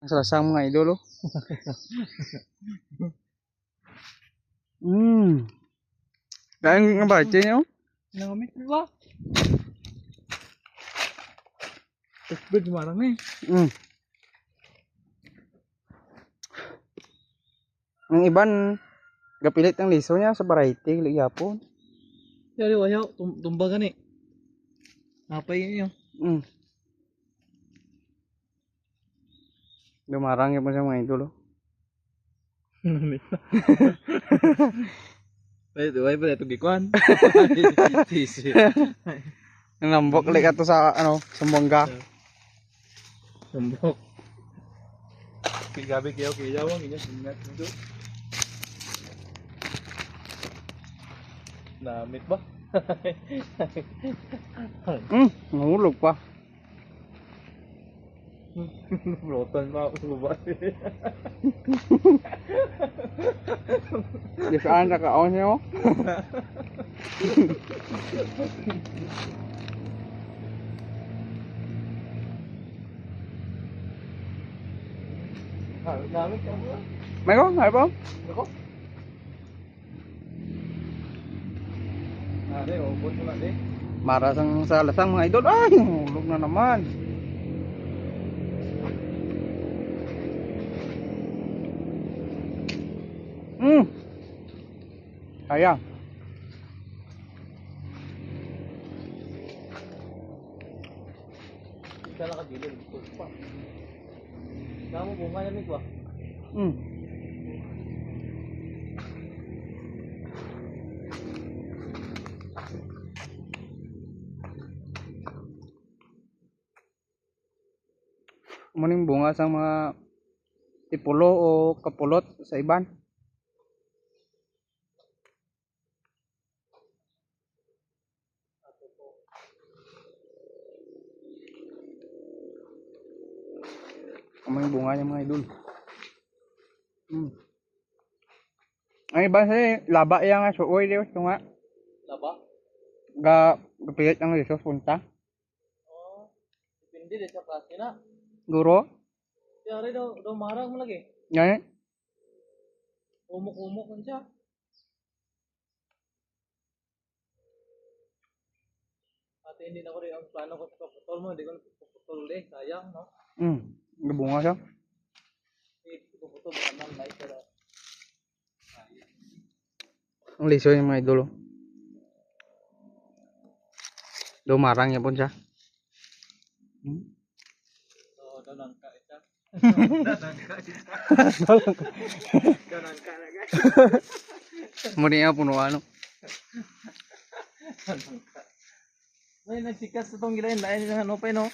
Ang salasang mga idol, oh. Kain nga ba? Tiyan, oh. Namit ba? Good marami. Ang iban, gapilit ang liso niya sa variety, ligapon. Yari wayaw, tumba gani. Napay niyo. Dumarang yun po siya mga idol, oh. Namit na. Ay pa ito gikuan. Tisi. Nambok like ato sa ano, Sambongga. Tumbok. Gabi kayo wang inyo singat nito. Namit ba? Nahulog pa. Rotan pa ako sa babae. Di saan nakaon niya, oh. Namit ka ba? May ko, may po. Ako? Ade, ubod mo na de. Marasang salasang mga idol. Ay, nahulog na naman. Sayang. Ika na kagilid. Pa. Kamu bunga namit ba? Muning bunga sa mga tipulo o kapulot sa iban. Muning bunga niya mga idol. Ang iba sa laba iya nga suoy di ba nga. Laba? Gapilit ang lisos punta. Oh, depende de sa klase na. Guro. Yari daw marang mo lagi. Ngayon. Umok-umok man siya. Ate hindi na ko rin ang plano ko sa putol mo, hindi ko putol eh, sayang no. Gabunga siya. Hindi ko putol, anang nice pero. Ang liso yung mga idol. Dumarang niya po siya. Danang ka isa. Danang ka na guys. Muni nga puno ano. May nagsikas sa tong gilain, lain ng ano pa no.